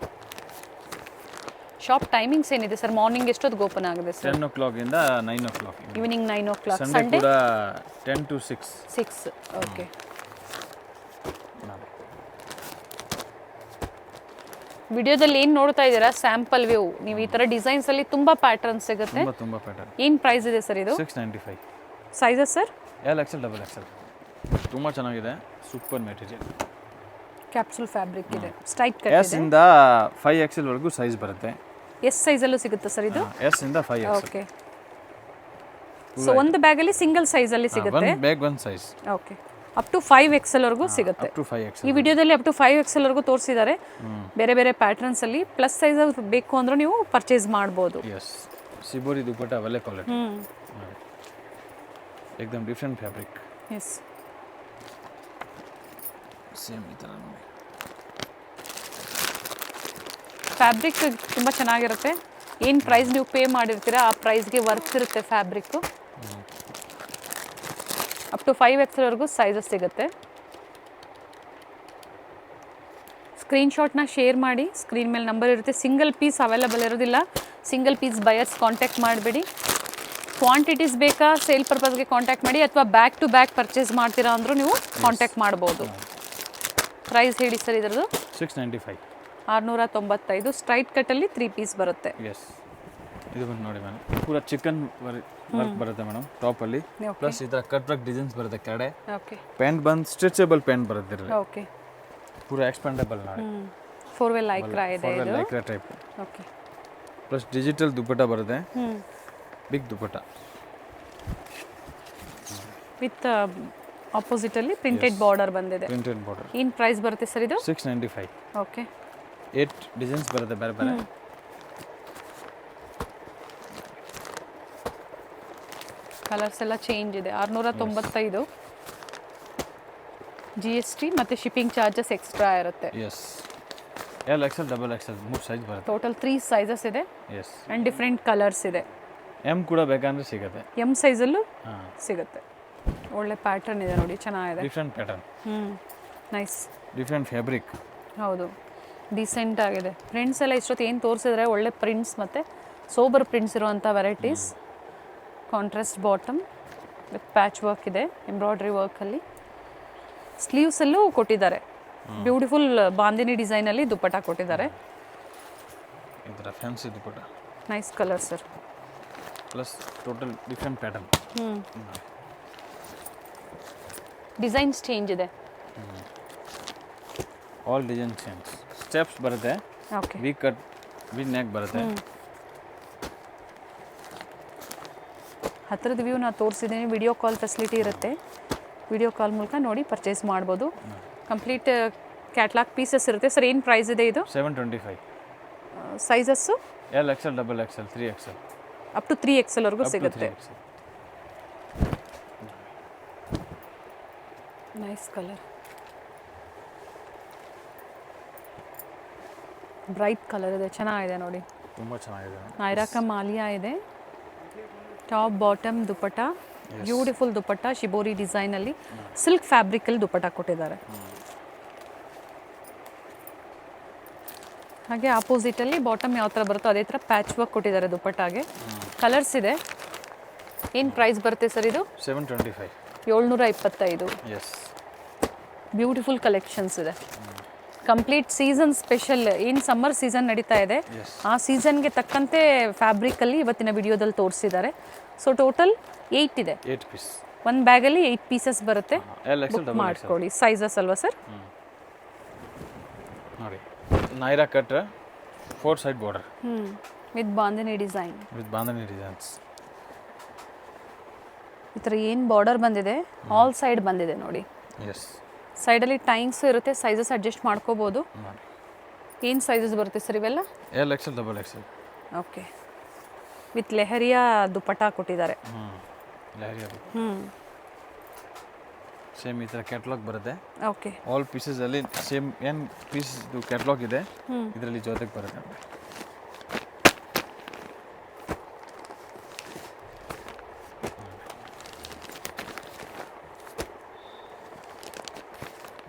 ಶಾಪ್ ಟೈಮಿಂಗ್ಸ್ ಏನಿದೆ ಸರ್? ಮಾರ್ನಿಂಗ್ ಎಷ್ಟೊತ್ತಿಗೆ ಓಪನ್ ಆಗಿದೆ ಸರ್? 10 o'clock ಇಂದ 9 o'clock. Evening 9 o'clock. ಸಂಡೇ ಕೂಡ 10 to 6. 6. ಓಕೆ, ವಿಡಿಯೋದಲ್ಲಿ ಏನು ನೋಡ್ತಾ ಇದ್ದೀರಾ ಸ್ಯಾಂಪಲ್ ವ್ಯೂ. ನೀವು ಈ ಥರ ಡಿಸೈನ್ಸಲ್ಲಿ ತುಂಬ ಪ್ಯಾಟರ್ನ್ಸ್ ಸಿಗುತ್ತೆ. ತುಂಬ ಪ್ಯಾಟರ್ನ್. ಏನು ಪ್ರೈಸ್ ಇದೆ ಸರ್ ಇದು? 695. Sizes sir? L XL double Excel. ತುಂಬ ಚೆನ್ನಾಗಿದೆ, ಸೂಪರ್ ಮೆಟೀರಿಯಲ್. ಕ್ಯಾಪ್ಸೂಲ್ ಫ್ಯಾಬ್ರಿಕ್ ಇದೆ. ಸ್ಟ್ರೈಟ್ ಕಟ್ ಎಸ್ ಇಂದ 5XL ವರೆಗೂ ಸೈಜ್ ಬರುತ್ತೆ. ಎಸ್ ಸೈಜಲ್ಲೂ ಸಿಗುತ್ತೆ ಸರ್ ಇದು? ಎಸ್ ಇಂದ 5XL. ಓಕೆ, ಸೊ ಒಂದು ಬ್ಯಾಗಲ್ಲಿ ಸಿಂಗಲ್ ಸೈಜಲ್ಲಿ ಸಿಗುತ್ತೆ. One bag one size. Okay, up to 5XL ವರೆಗೂ ಸಿಗುತ್ತೆ. Up to 5XL. ಈ ವಿಡಿಯೋದಲ್ಲಿ ಅಪ್ ಟು 5XL ವರೆಗೂ ತೋರಿಸಿದ್ದಾರೆ. ಬೇರೆ ಬೇರೆ ಪ್ಯಾಟರ್ನ್ಸ್ ಅಲ್ಲಿ ಪ್ಲಸ್ ಸೈಜ್ ಬೇಕು ಅಂದ್ರೆ ನೀವು ಪರ್ಚೇಸ್ ಮಾಡ್ಬೋದು. ಎಸ್, ಸಿಬೋರಿ ದುಪ್ಪಟ್ಟ ಒಳ್ಳೆ ಕ್ವಾಲಿಟಿ. ಏಕದಮ್ ಡಿಫರೆಂಟ್ ಫ್ಯಾಬ್ರಿಕ್. ಎಸ್, ಸೇಮ್ ಈ ಥರ ನೋಡಿ. ಫ್ಯಾಬ್ರಿಕ್ ತುಂಬ ಚೆನ್ನಾಗಿರುತ್ತೆ. ಏನು ಪ್ರೈಸ್ ನೀವು ಪೇ ಮಾಡಿರ್ತೀರಾ ಆ ಪ್ರೈಸ್ಗೆ ವರ್ತ್ ಇರುತ್ತೆ ಫ್ಯಾಬ್ರಿಕ್ಕು. ಅಪ್ ಟು 5XL ವರೆಗೂ ಸೈಜಸ್ ಸಿಗುತ್ತೆ. ಸ್ಕ್ರೀನ್ಶಾಟ್ನ ಶೇರ್ ಮಾಡಿ. ಸ್ಕ್ರೀನ್ ಮೇಲೆ ನಂಬರ್ ಇರುತ್ತೆ. ಸಿಂಗಲ್ ಪೀಸ್ ಅವೈಲಬಲ್ ಇರೋದಿಲ್ಲ. ಸಿಂಗಲ್ ಪೀಸ್ ಬಯರ್ಸ್ ಕಾಂಟ್ಯಾಕ್ಟ್ ಮಾಡಬೇಡಿ. ಕ್ವಾಂಟಿಟೀಸ್ ಬೇಕಾ ಸೇಲ್ ಪರ್ಪಸ್ಗೆ ಕಾಂಟ್ಯಾಕ್ಟ್ ಮಾಡಿ, ಅಥವಾ ಬ್ಯಾಕ್ ಟು ಬ್ಯಾಕ್ ಪರ್ಚೇಸ್ ಮಾಡ್ತೀರಾ ಅಂದರೂ ನೀವು ಕಾಂಟ್ಯಾಕ್ಟ್ ಮಾಡ್ಬೋದು. ಪ್ರೈಸ್ ಹೇಳಿ ಸರ್ ಇದರದ್ದು? 695. 695. ಸ್ಟ್ರೈಟ್ ಕಟ್ಟಲ್ಲಿ 3 ಪೀಸ್ ಬರುತ್ತೆ. ಎಸ್, ಇದು ಬಂದು ನೋಡಿ ಮೇಡಮ್, ಪೂರ ಚಿಕನ್ ವರ್ಕ್ ಬರುತ್ತೆ ಮೇಡಮ್ ಟಾಪಲ್ಲಿ. ಪ್ಲಸ್ ಈ ಥರ ಕಟ್ ವರ್ಕ್ ಡಿಸೈನ್ಸ್ ಬರುತ್ತೆ ಕೆಳಗಡೆ. ಓಕೆ, ಪ್ಯಾಂಟ್ ಬಂದು ಸ್ಟ್ರೆಚಬಲ್ ಪ್ಯಾಂಟ್ ಬರುತ್ತೆ ಇದರಲ್ಲಿ. ಓಕೆ, ಪೂರ ಎಕ್ಸ್ಪೆಂಡಬಲ್ ನೋಡಿ. 4 ವೇ ಲೈಕ್ರಾ ಇದೆ ಇದು. Lycra type. Okay, plus digital dupatta ಬರುತ್ತೆ. ಬಿಗ್ ದುಪ್ಪಟ್ಟ ವಿತ್ ಆಪೋಸಿಟ್ ಅಲ್ಲಿ ಪ್ರಿಂಟೆಡ್ ಬಾರ್ಡರ್ ಬಂದಿದೆ. Printed border. ಏನು ಪ್ರೈಸ್ ಬರುತ್ತೆ ಸರ್ ಇದು? 695. ಓಕೆ, 8 ಡಿಸೈನ್ಸ್ ಬರುತ್ತೆ ಬೇರೆ ಬೇರೆ. ಕಲರ್ಸ್ ಎಲ್ಲ ಚೇಂಜ್ ಇದೆ. 695 GST ಮತ್ತು ಶಿಪ್ಪಿಂಗ್ ಚಾರ್ಜಸ್ ಎಕ್ಸ್ಟ್ರಾ ಇರುತ್ತೆ. S L XL double XL 3 size ಬರುತ್ತೆ. ಟೋಟಲ್ 3 ಸೈಜಸ್ ಇದೆ ಎಸ್ ಆ್ಯಂಡ್ ಡಿಫ್ರೆಂಟ್ ಕಲರ್ಸ್ ಇದೆ. ಎಮ್ ಕೂಡ ಬೇಕಂದ್ರೆ ಸಿಗುತ್ತೆ. ಎಮ್ ಸೈಜಲ್ಲೂ ಹಾಂ ಸಿಗುತ್ತೆ. ಒಳ್ಳೆ ಪ್ಯಾಟರ್ನ್ ಇದೆ ನೋಡಿ, ಚೆನ್ನಾಗಿದೆ. Different pattern, nice. Different fabric. ಹೌದು, ಡೀಸೆಂಟ್ ಆಗಿದೆ. ಪ್ರಿಂಟ್ಸ್ ಎಲ್ಲ ಇಷ್ಟೊತ್ತು ಏನು ತೋರಿಸಿದ್ರೆ ಒಳ್ಳೆ ಪ್ರಿಂಟ್ಸ್ ಮತ್ತು ಸೋಬರ್ ಪ್ರಿಂಟ್ಸ್ ಇರುವಂಥ varieties. Contrast bottom with patch work ಇದೆ, ಎಂಬ್ರಾಯ್ಡ್ರಿ ವರ್ಕಲ್ಲಿ. ಸ್ಲೀವ್ಸಲ್ಲೂ ಕೊಟ್ಟಿದ್ದಾರೆ, ಬ್ಯೂಟಿಫುಲ್ ಬಾಂದಿನಿ ಡಿಸೈನಲ್ಲಿ ದುಪ್ಪಟ್ಟ ಕೊಟ್ಟಿದ್ದಾರೆ. ಈ ಥರ fancy dupatta, nice colour sir. Plus total different pattern. Designs change ಇದೆ. All design change. ಸ್ಟೆಪ್ಸ್ ಬರುತ್ತೆ, okay. V cut V neck ಬರುತ್ತೆ. ಹತ್ತಿರದ ವ್ಯೂ ನಾನು ತೋರಿಸಿದ್ದೀನಿ. ವಿಡಿಯೋ ಕಾಲ್ ಫೆಸಿಲಿಟಿ ಇರುತ್ತೆ, ವಿಡಿಯೋ ಕಾಲ್ ಮೂಲಕ ನೋಡಿ ಪರ್ಚೇಸ್ ಮಾಡ್ಬೋದು. ಕಂಪ್ಲೀಟ್ ಕ್ಯಾಟ್ಲಾಗ್ ಪೀಸಸ್ ಇರುತ್ತೆ. ಸರ್ ಏನು ಪ್ರೈಸ್ ಇದೆ ಇದು? 725. Sizes L XL double XL 3XL up to 3XL ವರೆಗೂ ಸಿಗುತ್ತೆ. ನೈಸ್ ಕಲರ್, ಬ್ರೈಟ್ ಕಲರ್ ಇದೆ, ಚೆನ್ನಾಗಿದೆ ನೋಡಿ. ತುಂಬ ಚೆನ್ನಾಗಿದೆ. ನೈರಾ ಕಮ್ ಆಲಿಯಾ ಇದೆ. ಟಾಪ್ ಬಾಟಮ್ ದುಪ್ಪಟ್ಟ, ಬ್ಯೂಟಿಫುಲ್ ದುಪ್ಪಟ್ಟ ಶಿಬೋರಿ ಡಿಸೈನಲ್ಲಿ ಸಿಲ್ಕ್ ಫ್ಯಾಬ್ರಿಕಲ್ಲಿ ದುಪ್ಪಟ್ಟ ಕೊಟ್ಟಿದ್ದಾರೆ. ಹಾಗೆ ಆಪೋಸಿಟಲ್ಲಿ ಬಾಟಮ್ ಯಾವ ಥರ ಬರುತ್ತೋ ಅದೇ ಥರ ಪ್ಯಾಚ್ ವರ್ಕ್ ಕೊಟ್ಟಿದ್ದಾರೆ ದುಪ್ಪಟ್ಟಾಗೆ. ಕಲರ್ಸ್ ಇದೆ. ಏನು ಪ್ರೈಸ್ ಬರುತ್ತೆ ಸರ್ ಇದು? 725. 725. ಎಸ್, ಬ್ಯೂಟಿಫುಲ್ ಕಲೆಕ್ಷನ್ಸ್ ಇದೆ. ಕಂಪ್ಲೀಟ್ ಸೀಸನ್ ಸ್ಪೆಷಲ್, ಏನು ಸಮ್ಮರ್ ಸೀಸನ್ ನಡೀತಾ ಇದೆ ಆ ಸೀಸನ್ಗೆ ತಕ್ಕಂತೆ ಫ್ಯಾಬ್ರಿಕಲ್ಲಿ ಇವತ್ತಿನ ವಿಡಿಯೋದಲ್ಲಿ ತೋರಿಸಿದ್ದಾರೆ. ಸೊ ಟೋಟಲ್ 8 ಇದೆ. 8 ಪೀಸ್. ಒಂದು ಬ್ಯಾಗಲ್ಲಿ 8 ಪೀಸಸ್ ಬರುತ್ತೆ. ಎಲ್ ಎಕ್ಸೆಲ್ ಡಬಲ್ ಎಕ್ಸೆಲ್ ಮಾಡ್ಕೊಳ್ಳಿ. ಸೈಜಸ್ ಅಲ್ವಾ ಸರ್? ನೋಡಿ, Naira cut 4 side border with bandhani design. With bandhani designs. ಈ ಥರ ಏನು ಬಾರ್ಡರ್ ಬಂದಿದೆ, ಆಲ್ ಸೈಡ್ ಬಂದಿದೆ ನೋಡಿ. ಎಸ್, ಸೈಡಲ್ಲಿ ಟೈಮ್ಸು ಇರುತ್ತೆ, ಸೈಜಸ್ ಅಡ್ಜಸ್ಟ್ ಮಾಡ್ಕೋಬೋದು. ಏನು ಸೈಜಸ್ ಬರುತ್ತೆ ಸರ್ ಇವೆಲ್ಲ? L XL double XL. Okay, with lehariya dupatta ಕೊಟ್ಟಿದ್ದಾರೆ. ಲೆಹರಿಯಾ ಸೇಮ್ ಈ ಥರ ಕ್ಯಾಟ್ಲಾಗ್ ಬರುತ್ತೆ. ಓಕೆ, ಆಲ್ ಪೀಸಸಲ್ಲಿ ಸೇಮ್ ಏನು ಪೀಸ್ ಕ್ಯಾಟ್ಲಾಗ್ ಇದೆ ಇದರಲ್ಲಿ ಜೊತೆಗೆ ಬರುತ್ತೆ.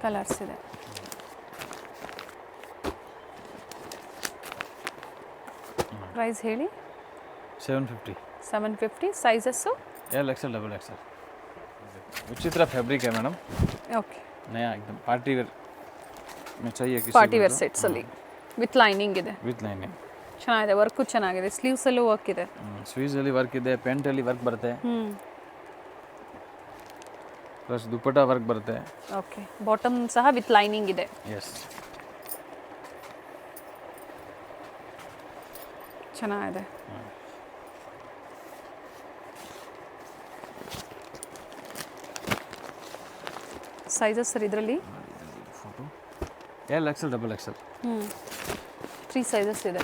ಕಲರ್ಸ್ ಇದೆ. ಪ್ರೈಸ್ ಹೇಳಿ? 750. 750. Sizes? L XL double XL. विचित्र फैब्रिक है मैडम. ओके, नया एकदम पार्टी वेयर में चाहिए किसी ಪಾರ್ಟಿ ವೇರ್ ಸೆಟ್ಸ್ ಅಲ್ಲಿ ವಿತ್ ಲೈನಿಂಗ್ ಇದೆ. ವಿತ್ ಲೈನಿಂಗ್ ಚೆನ್ನಾಗಿದೆ, ವರ್ಕು ಚೆನ್ನಾಗಿದೆ. ಸ್ಲೀವ್ಸ್ ಅಲ್ಲೂ ವರ್ಕ್ ಇದೆ. ಸ್ಲೀವ್ಸ್ ಅಲ್ಲಿ ವರ್ಕ್ ಇದೆ, ಪ್ಯಾಂಟ್ ಅಲ್ಲಿ ವರ್ಕ್ ಬರುತ್ತೆ. ಪ್ಲಸ್ ದುಪ್ಪಟ್ಟ ವರ್ಕ್ ಬರುತ್ತೆ. ಓಕೆ, ಬಾಟಮ್ ಸಹ ವಿತ್ ಲೈನಿಂಗ್ ಇದೆ. ಎಸ್, ಚೆನ್ನಾಗಿದೆ. ಸೈಜಸ್ ಸರ್ ಇದರಲ್ಲಿ? Photo L XL double XL 3 sizes ಇದೆ.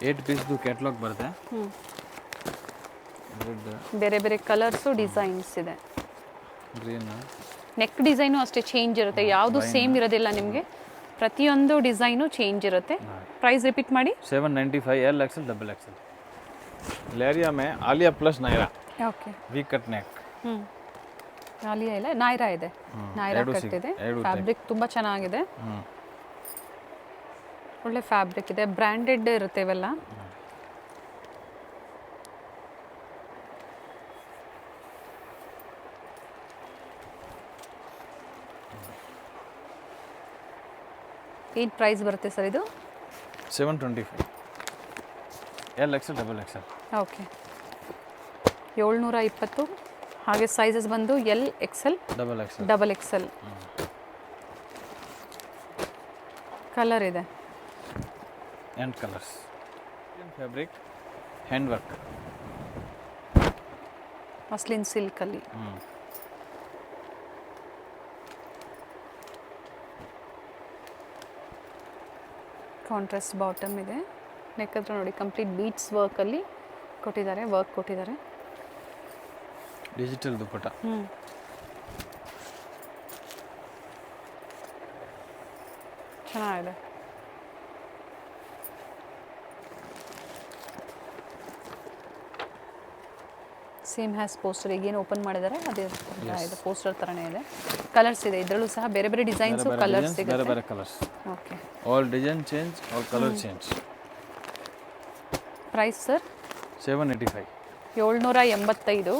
8 ಪೀಸ್ದು ಕ್ಯಾಟ್ಲಾಗ್ ಬರುತ್ತೆ. ಬೇರೆ ಬೇರೆ ಕಲರ್ಸು ಡಿಸೈನ್ಸ್ ಇದೆ. ಗ್ರೀನ್ ನೆಕ್ ಡಿಸೈನು ಅಷ್ಟೇ ಚೇಂಜ್ ಇರುತ್ತೆ, ಯಾವುದು ಸೇಮ್ ಇರೋದಿಲ್ಲ ನಿಮಗೆ. ಪ್ರತಿಯೊಂದು ಡಿಸೈನು ಚೇಂಜ್ ಇರುತ್ತೆ. ಪ್ರೈಸ್ ರಿಪೀಟ್ ಮಾಡಿ. 795 L XL double XL. Lehariya में Alia plus Naira. Okay, V cut neck. Alia ಇಲ್ಲ, ನಾಯ್ರಾ ಇದೆ. ನಾಯ್ರಾ ಕಟ್ ಇದೆ. ಫ್ಯಾಬ್ರಿಕ್ ತುಂಬ ಚೆನ್ನಾಗಿದೆ, ಒಳ್ಳೆ ಫ್ಯಾಬ್ರಿಕ್ ಇದೆ. ಬ್ರ್ಯಾಂಡೆಡ್ ಇರುತ್ತೆ ಇವೆಲ್ಲ. ಏನು ಪ್ರೈಸ್ ಬರುತ್ತೆ ಸರ್ ಇದು? 725 L XL double XL. Okay, 720. ಹಾಗೆ ಸೈಜಸ್ ಬಂದು L XL double XL. Double XL. Colour ಇದೆ. And colours. Fabric hand work. Muslin ಸಿಲ್ಕಲ್ಲಿ. ಕಾಂಟ್ರಾಸ್ಟ್ ಬಾಟಮ್ ಇದೆ. ನೆಕ್ ಹತ್ರ ನೋಡಿ ಕಂಪ್ಲೀಟ್ ಬೀಟ್ಸ್ ವರ್ಕಲ್ಲಿ ಕೊಟ್ಟಿದ್ದಾರೆ, ವರ್ಕ್ ಕೊಟ್ಟಿದ್ದಾರೆ. ಡಿಜಿಟಲ್ ದುಪ್ಪಟ್ಟ. ಚೆನ್ನಾಗಿದೆ. ಸೇಮ್ ಹ್ಯಾಸ್ ಪೋಸ್ಟರ್ ಈಗೇನು ಓಪನ್ ಮಾಡಿದ್ದಾರೆ ಅದೇ ಇದೆ, ಪೋಸ್ಟರ್ ಥರನೇ ಇದೆ. ಕಲರ್ಸ್ ಇದೆ ಇದರಲ್ಲೂ ಸಹ, ಬೇರೆ ಬೇರೆ ಡಿಸೈನ್ಸು ಕಲರ್ಸ್ ಬೇರೆ ಸಿಗುತ್ತೆ. ಬೇರೆ colours. Okay. All design change, all colour change. Price sir 785. 785.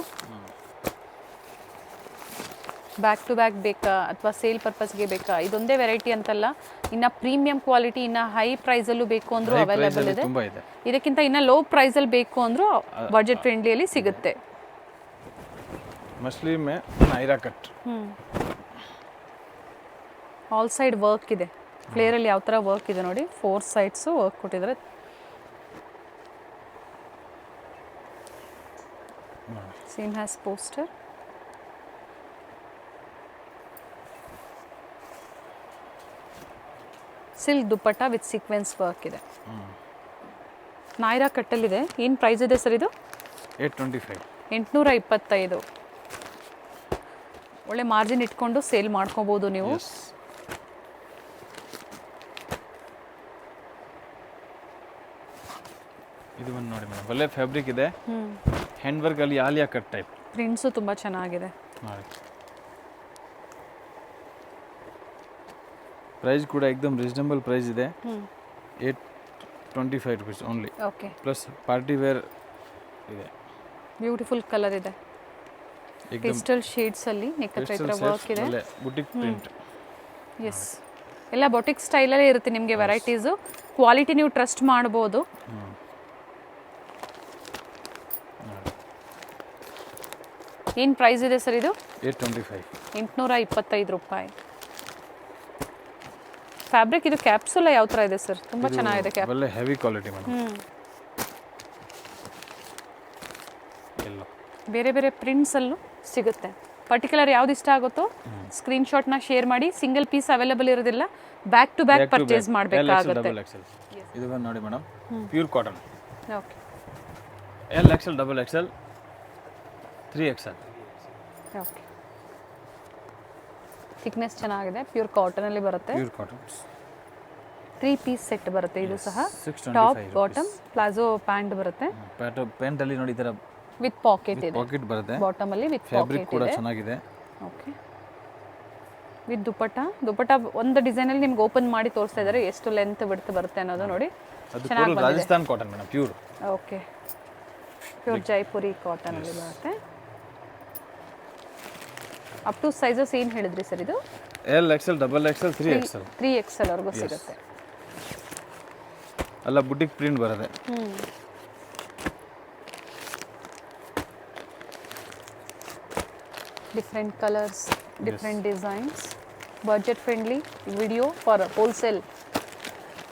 Back to back ಬೇಕಾ ಅಥವಾ ಸೇಲ್ ಪರ್ಪಸ್ಗೆ ಬೇಕಾ? ಇದೊಂದೇ ವೆರೈಟಿ ಅಂತಲ್ಲ, ಇನ್ನು ಪ್ರೀಮಿಯಂ ಕ್ವಾಲಿಟಿ, ಇನ್ನು ಹೈ ಪ್ರೈಸಲ್ಲೂ ಬೇಕು ಅಂದರೂ ಅವೈಲೇಬಲ್ ಇದೆ. ತುಂಬಾ ಇದೆ. ಇದಕ್ಕಿಂತ ಇನ್ನು ಲೋ ಪ್ರೈಸಲ್ಲಿ ಬೇಕು ಅಂದರೂ ಬಜೆಟ್ ಫ್ರೆಂಡ್ಲಿಯಲ್ಲಿ ಸಿಗುತ್ತೆ. Muslin May Naira cut. All side work ಇದೆ. ಫ್ಲೇರಲ್ಲಿ ಯಾವ ಥರ ವರ್ಕ್ ಇದೆ ನೋಡಿ, 4 ಸೈಡ್ಸು ವರ್ಕ್ ಕೊಟ್ಟಿದ್ದಾರೆ. ಸೇಮ್ ಹ್ಯಾಸ್ poster. Silk dupatta with sequence work ಇದೆ. ನಾಯ್ರಾ ಕಟ್ಟಲ್ಲಿದೆ. ಏನು ಪ್ರೈಸ್ ಇದೆ ಸರ್ ಇದು? 825. 825. ಒಳ್ಳೆ ಮಾರ್ಜಿನ್ ಇಟ್ಕೊಂಡು ಸೇಲ್ ಮಾಡ್ಕೋಬಹುದು ನೀವು. ಇದು ಒಂದು ನೋಡಿ ಮೇಡಮ್, ಒಳ್ಳೆ ಫ್ಯಾಬ್ರಿಕ್ ಇದೆ. ಹ್ಯಾಂಡ್ ವರ್ಕ್ ಅಲ್ಲಿ ಆಲಿಯಾ ಕಟ್ ಟೈಪ್. ಪ್ರಿಂಟ್ಸು ತುಂಬಾ ಚೆನ್ನಾಗಿದೆ. ಪ್ರೈಸ್ ಕೂಡ एकदम ರೀಸನಬಲ್ ಪ್ರೈಸ್ ಇದೆ. 825 rupees only. Okay. Plus party wear ಇದೆ. ಬ್ಯೂಟಿಫುಲ್ ಕಲರ್ ಇದೆ. ಕ್ರಿಸ್ಟಲ್ ಶೇಡ್ಸ್ ಅಲ್ಲಿ ನೆಕ್ ಹತ್ರ ವರ್ಕ್ ಇದೆ. ಒಳ್ಳೆ ಬುಟಿಕ್ ಪ್ರಿಂಟ್. ಎಸ್, ಎಲ್ಲ ಬೊಟಿಕ್ ಸ್ಟೈಲಲ್ಲೇ ಇರುತ್ತೆ ನಿಮಗೆ ವೆರೈಟೀಸು. ಕ್ವಾಲಿಟಿ ನೀವು ಟ್ರಸ್ಟ್ ಮಾಡ್ಬೋದು. ಏನು ಪ್ರೈಸ್ ಇದೆ ಸರ್ ಇದು? 825. 825 ರೂಪಾಯಿ. ಫ್ಯಾಬ್ರಿಕ್ ಇದು ಕ್ಯಾಪ್ಸುಲ ಯಾವ ಥರ ಇದೆ ಸರ್? ತುಂಬ ಚೆನ್ನಾಗಿದೆ ಕ್ಯಾಪ್. ಒಳ್ಳೆ ಹೆವಿ ಕ್ವಾಲಿಟಿ ಮೇಡಮ್. ಎಲ್ಲೋ ಬೇರೆ ಬೇರೆ ಪ್ರಿಂಟ್ಸಲ್ಲೂ ಸಿಗುತ್ತೆ. ಪರ್ಟಿಕ್ಯುಲರ್ ಯಾವ್ದು ಇಷ್ಟ ಆಗುತ್ತೋ ಸ್ಕ್ರೀನ್ಶಾಟ್ನ ಶೇರ್ ಮಾಡಿ. ಸಿಂಗಲ್ ಪೀಸ್ ಅವೈಲೇಬಲ್ ಇರೋದಿಲ್ಲ, ಬ್ಯಾಕ್ ಟು ಬ್ಯಾಕ್ ಪರ್ಚೇಸ್ ಮಾಡಬೇಕಾಗುತ್ತೆ. ಇದು ಬಂದು ನೋಡಿ madam, pure cotton. Okay. LXL, XXL, 3XL. Okay. Thickness ಚೆನ್ನಾಗಿದೆ. ಪ್ಯೂರ್ ಕಾಟನಲ್ಲಿ ಬರುತ್ತೆ. ಪ್ಯೂರ್ ಕಾಟನ್ 3 ಪೀಸ್ ಸೆಟ್ ಬರುತ್ತೆ. ಇದು ಸಹ 625 ಟಾಪ್ ಬಾಟಮ್ ಪ್ಲಾಜೋ ಪ್ಯಾಂಟ್ ಬರುತ್ತೆ. ಪ್ಯಾಂಟ್ ಅಲ್ಲಿ ನೋಡಿ ಈ ತರ ವಿತ್ ಪಾಕೆಟ್ ಇದೆ. ಪಾಕೆಟ್ ಬರುತ್ತೆ. ಬಾಟಮ್ ಅಲ್ಲಿ ವಿತ್ ಫ್ಯಾಬ್ರಿಕ್ ಪಾಕೆಟ್ ಕೂಡ ಇದೆ. ಚೆನ್ನಾಗಿದೆ. ಓಕೆ. ವಿತ್ ದುಪಟ್ಟ ಒಂದು ಡಿಸೈನ್ ಅಲ್ಲಿ ನಿಮ್ಗೆ ಓಪನ್ ಮಾಡಿ ತೋರಿಸ್ತಾ ಇದ್ದಾರೆ, ಎಷ್ಟು ಲೆಂತ್ ವಿಡ್ತ್ ಬರುತ್ತೆ ಅನ್ನೋದು ನೋಡಿ. ಅದು pure Rajasthan cotton madam, pure. Okay. Pure Jaipuri cotton ಅಲ್ಲಿ ಬರುತ್ತೆ. ಅಪ್ ಟು ಸೈಜಸ್ ಏನು ಹೇಳಿದ್ರಿ ಸರ್ ಇದು? LXL, XXL, 3XL. 3XL ವರೆಗೂ ಸಿಗುತ್ತೆ. ಅಲ್ಲ ಬುಟಿಕ್ ಪ್ರಿಂಟ್ ಬರುತ್ತೆ. Different colours, different designs, budget friendly video for wholesale,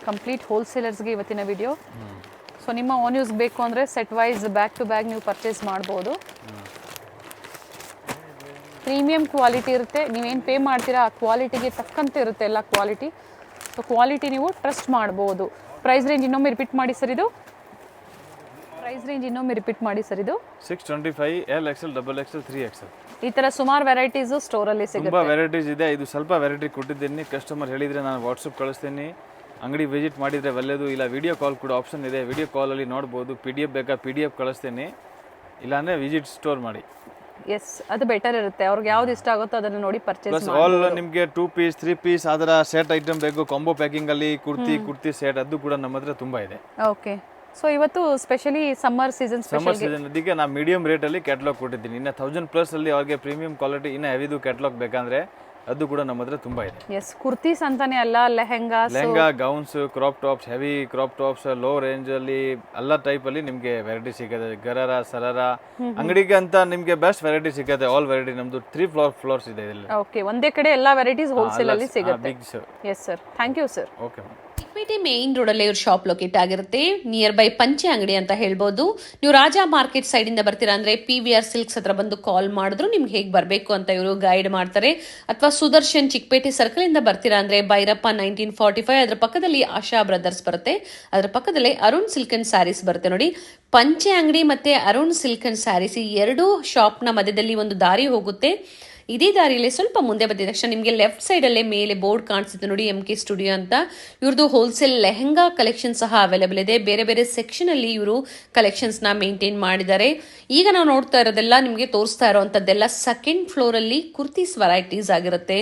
complete ಹೋಲ್ಸೇಲರ್ಸ್ಗೆ ಇವತ್ತಿನ ವಿಡಿಯೋ. ಸೊ ನಿಮ್ಮ ಓನ್ ಯೂಸ್ ಬೇಕು ಅಂದರೆ set wise back to back ನೀವು ಪರ್ಚೇಸ್ ಮಾಡ್ಬೋದು. ಪ್ರೀಮಿಯಂ ಕ್ವಾಲಿಟಿ ಇರುತ್ತೆ. ನೀವೇನು ಪೇ ಮಾಡ್ತೀರಾ ಆ ಕ್ವಾಲಿಟಿಗೆ ತಕ್ಕಂತೆ ಇರುತ್ತೆ ಎಲ್ಲ ಕ್ವಾಲಿಟಿ. ಸೊ ಕ್ವಾಲಿಟಿ ನೀವು ಟ್ರಸ್ಟ್ ಮಾಡ್ಬೋದು. ಪ್ರೈಸ್ ರೇಂಜ್ ಇನ್ನೊಮ್ಮೆ ರಿಪೀಟ್ ಮಾಡಿ ಸರ್ ಇದು. 625 LXL, XXL, 3XL. ಈ ಥರ ಸುಮಾರು ವೆರೈಟೀಸು ಸ್ಟೋರಲ್ಲಿ ಸಿಗುತ್ತೆ. ತುಂಬ ವೆರೈಟೀಸ್ ಇದೆ. ಇದು ಸ್ವಲ್ಪ ವೆರೈಟಿ ಕೊಟ್ಟಿದ್ದೀನಿ. ಕಸ್ಟಮರ್ ಹೇಳಿದರೆ ನಾನು ವಾಟ್ಸಪ್ ಕಳಿಸ್ತೀನಿ. ಅಂಗಡಿ ವಿಸಿಟ್ ಮಾಡಿದರೆ ಒಳ್ಳೆಯದು. ಇಲ್ಲ ವಿಡಿಯೋ ಕಾಲ್ ಕೂಡ ಆಪ್ಷನ್ ಇದೆ. ವಿಡಿಯೋ ಕಾಲಲ್ಲಿ ನೋಡ್ಬೋದು. PDF ಬೇಕಾ PDF ಕಳಿಸ್ತೀನಿ, ಇಲ್ಲಾಂದರೆ ವಿಸಿಟ್ ಸ್ಟೋರ್ ಮಾಡಿ. ಎಸ್, ಅದು ಬೆಟರ್ ಇರುತ್ತೆ. ಅವ್ರಿಗೆ ಯಾವ್ದು ಇಷ್ಟ ಆಗುತ್ತೋ ಅದನ್ನು ನೋಡಿ ಪರ್ಚೇಸ್ ಪ್ಲಸ್ ಆಲ್ ನಿಮಗೆ 2 ಪೀಸ್ 3 ಪೀಸ್ ಅದರ ಸೆಟ್ ಐಟಮ್ ಬೇಕು, ಕಾಂಬೋ ಪ್ಯಾಕಿಂಗ್ ಅಲ್ಲಿ ಕುರ್ತಿ ಸೆಟ್, ಅದು ಕೂಡ ನಮ್ಮ ಹತ್ರ ತುಂಬಾ ಇದೆ. ಓಕೆ. ಸೊ ಇವತ್ತು ಸ್ಪೆಷಲಿ ಸಮ್ಮರ್ ಸೀಸನ್ ಅದಕ್ಕೆ ನಾನು ಮೀಡಿಯಂ ರೇಟ್ ಅಲ್ಲಿ ಕ್ಯಾಟಲಾಗ್ ಕೊಟ್ಟಿದ್ದೀನಿ. ಇನ್ನು 1000+ ಅಲ್ಲಿ ಅವ್ರಿಗೆ ಪ್ರೀಮಿಯಂ ಕ್ವಾಲಿಟಿ ಇನ್ನು ಹೆವಿದು ಕ್ಯಾಟಲಾಗ್ ಬೇಕಂದ್ರೆ ಅದು ಕೂಡ ನಮ್ಮ ಹತ್ರ ತುಂಬಾ ಇದೆ. ಎಸ್, ಕುರ್ತೀಸ್ ಅಂತಾನೆ ಅಲ್ಲ, lehenga, gowns, crop tops, heavy crop tops, low range ಅಲ್ಲಿ ಎಲ್ಲ ಟೈಪ್ ಅಲ್ಲಿ ನಿಮ್ಗೆ ವೆರೈಟಿ ಸಿಗುತ್ತೆ. ಗರಾರ, ಸರಾರ ಅಂಗಡಿಗೆ ಅಂತ ನಿಮ್ಗೆ ಬೆಸ್ಟ್ ವೆರೈಟಿ ಸಿಗುತ್ತೆ. ಆಲ್ ವೆರೈಟಿ ನಮ್ದು 3 ಫ್ಲೋರ್ಸ್ ಇದೆ ಇಲ್ಲಿ. ಓಕೆ, ಒಂದೇ ಕಡೆ ಎಲ್ಲ ವೆರೈಟೀಸ್ ಹೋಲ್ಸೇಲ್ ಅಲ್ಲಿ ಸಿಗುತ್ತೆ. Yes sir, thank you sir. Okay. Chickpet main ರೋಡಲ್ಲೇ ಇವ್ರ ಶಾಪ್ ಲೊಕೇಟ್ ಆಗಿರುತ್ತೆ. ನಿಯರ್ ಬೈ ಪಂಚೆ ಅಂಗಡಿ ಅಂತ ಹೇಳ್ಬೋದು. ನೀವು ರಾಜಾ ಮಾರ್ಕೆಟ್ ಸೈಡ್ ಇಂದ ಬರ್ತೀರಾ ಅಂದ್ರೆ PVR ಸಿಲ್ಕ್ಸ್ ಹತ್ರ ಬಂದು ಕಾಲ್ ಮಾಡಿದ್ರು ನಿಮ್ಗೆ ಹೇಗೆ ಬರಬೇಕು ಅಂತ ಇವರು ಗೈಡ್ ಮಾಡ್ತಾರೆ. ಅಥವಾ ಸುದರ್ಶನ್ ಚಿಕ್ಕಪೇಟೆ ಸರ್ಕಲ್ ಇಂದ ಬರ್ತೀರಾ ಅಂದ್ರೆ ಭೈರಪ್ಪ 1945 ಅದರ ಪಕ್ಕದಲ್ಲಿ ಆಶಾ ಬ್ರದರ್ಸ್ ಬರುತ್ತೆ. ಅದರ ಪಕ್ಕದಲ್ಲೇ ಅರುಣ್ ಸಿಲ್ಕ್ ಅಂಡ್ ಸ್ಯಾರೀಸ್ ಬರುತ್ತೆ ನೋಡಿ. ಪಂಚೆ ಅಂಗಡಿ ಮತ್ತೆ ಅರುಣ್ ಸಿಲ್ಕ್ ಅಂಡ್ ಸ್ಯಾರೀಸ್ ಈ ಎರಡು ಶಾಪ್ ನ ಮಧ್ಯದಲ್ಲಿ ಒಂದು ದಾರಿ ಹೋಗುತ್ತೆ. ಇದೇ ದಾರಿಯಲ್ಲಿ ಸ್ವಲ್ಪ ಮುಂದೆ ಬಂದಿದ ತಕ್ಷಣ ನಿಮಗೆ ಲೆಫ್ಟ್ ಸೈಡ್ ಅಲ್ಲೇ ಮೇಲೆ ಬೋರ್ಡ್ ಕಾಣಿಸುತ್ತೆ ನೋಡಿ, MK ಸ್ಟುಡಿಯೋ ಅಂತ. ಇವ್ರದ್ದು ಹೋಲ್ಸೇಲ್ ಲೆಹಂಗಾ ಕಲೆಕ್ಷನ್ ಸಹ ಅವೈಲೇಬಲ್ ಇದೆ. ಬೇರೆ ಬೇರೆ ಸೆಕ್ಷನ್ ಅಲ್ಲಿ ಇವರು ಕಲೆಕ್ಷನ್ಸ್ ನ ಮೇಂಟೈನ್ ಮಾಡಿದ್ದಾರೆ. ಈಗ ನಾವು ನೋಡ್ತಾ ಇರೋದೆಲ್ಲ ನಿಮಗೆ ತೋರಿಸ್ತಾ ಇರೋಂಥದ್ದೆಲ್ಲ ಸೆಕೆಂಡ್ ಫ್ಲೋರ್ ಅಲ್ಲಿ ಕುರ್ತೀಸ್ ವೆರೈಟೀಸ್ ಆಗಿರುತ್ತೆ.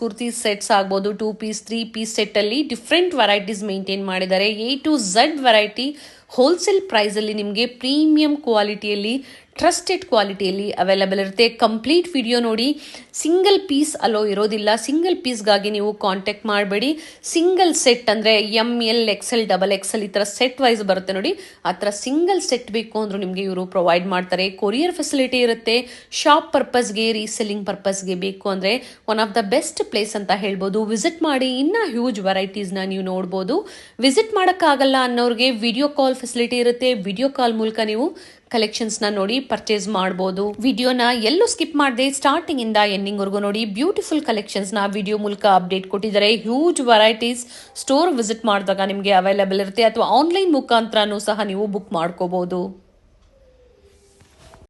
ಕುರ್ತಿ ಸೆಟ್ಸ್ ಆಗ್ಬೋದು, 2 ಪೀಸ್ 3 ಪೀಸ್ ಸೆಟ್ ಅಲ್ಲಿ ಡಿಫ್ರೆಂಟ್ ವೆರೈಟೀಸ್ ಮೇಂಟೈನ್ ಮಾಡಿದ್ದಾರೆ. A to Z variety wholesale price ಅಲ್ಲಿ ನಿಮಗೆ ಪ್ರೀಮಿಯಂ ಕ್ವಾಲಿಟಿಯಲ್ಲಿ ಟ್ರಸ್ಟೆಡ್ ಕ್ವಾಲಿಟಿಯಲ್ಲಿ ಅವೈಲೇಬಲ್ ಇರುತ್ತೆ. ಕಂಪ್ಲೀಟ್ ವಿಡಿಯೋ ನೋಡಿ. ಸಿಂಗಲ್ ಪೀಸ್ ಅಲೋ ಇರೋದಿಲ್ಲ. ಸಿಂಗಲ್ ಪೀಸ್ಗಾಗಿ ನೀವು ಕಾಂಟ್ಯಾಕ್ಟ್ ಮಾಡಬೇಡಿ. ಸಿಂಗಲ್ ಸೆಟ್ ಅಂದರೆ ML XL XXL ಈ ಥರ ಸೆಟ್ ವೈಸ್ ಬರುತ್ತೆ ನೋಡಿ. ಆ ಥರ ಸಿಂಗಲ್ ಸೆಟ್ ಬೇಕು ಅಂದರೂ ನಿಮಗೆ ಇವರು ಪ್ರೊವೈಡ್ ಮಾಡ್ತಾರೆ. ಕೊರಿಯರ್ ಫೆಸಿಲಿಟಿ ಇರುತ್ತೆ. ಶಾಪ್ ಪರ್ಪಸ್ಗೆ ರೀಸೆಲ್ಲಿಂಗ್ ಪರ್ಪಸ್ಗೆ ಬೇಕು ಅಂದರೆ one of the best place ಅಂತ ಹೇಳ್ಬೋದು. ವಿಸಿಟ್ ಮಾಡಿ, ಇನ್ನೂ ಹ್ಯೂಜ್ ವೆರೈಟೀಸ್ನ ನೀವು ನೋಡ್ಬೋದು. ವಿಸಿಟ್ ಮಾಡೋಕ್ಕಾಗಲ್ಲ ಅನ್ನೋರಿಗೆ ವಿಡಿಯೋ ಕಾಲ್ ಫೆಸಿಲಿಟಿ ಇರುತ್ತೆ. ವಿಡಿಯೋ ಕಾಲ್ ಮೂಲಕ ನೀವು ಕಲೆಕ್ಷನ್ಸ್ ನ ನೋಡಿ ಪರ್ಚೇಸ್ ಮಾಡಬಹುದು. ವಿಡಿಯೋನ ಎಲ್ಲೂ ಸ್ಕಿಪ್ ಮಾಡದೆ ಸ್ಟಾರ್ಟಿಂಗ್ ಇಂದ ಎಂಡಿಂಗ್ ವರೆಗೂ ನೋಡಿ. ಬ್ಯೂಟಿಫುಲ್ ಕಲೆಕ್ಷನ್ಸ್ ನ ವಿಡಿಯೋ ಮೂಲಕ ಅಪ್ಡೇಟ್ ಕೊಟ್ಟಿದ್ದಾರೆ. ಹ್ಯೂಜ್ ವೆರೈಟೀಸ್ ಸ್ಟೋರ್ ವಿಸಿಟ್ ಮಾಡಿದಾಗ ನಿಮಗೆ ಅವೈಲೇಬಲ್ ಇರುತ್ತೆ. ಅಥವಾ ಆನ್ಲೈನ್ ಮುಖಾಂತರನೂ ಸಹ ನೀವು ಬುಕ್ ಮಾಡ್ಕೋಬಹುದು.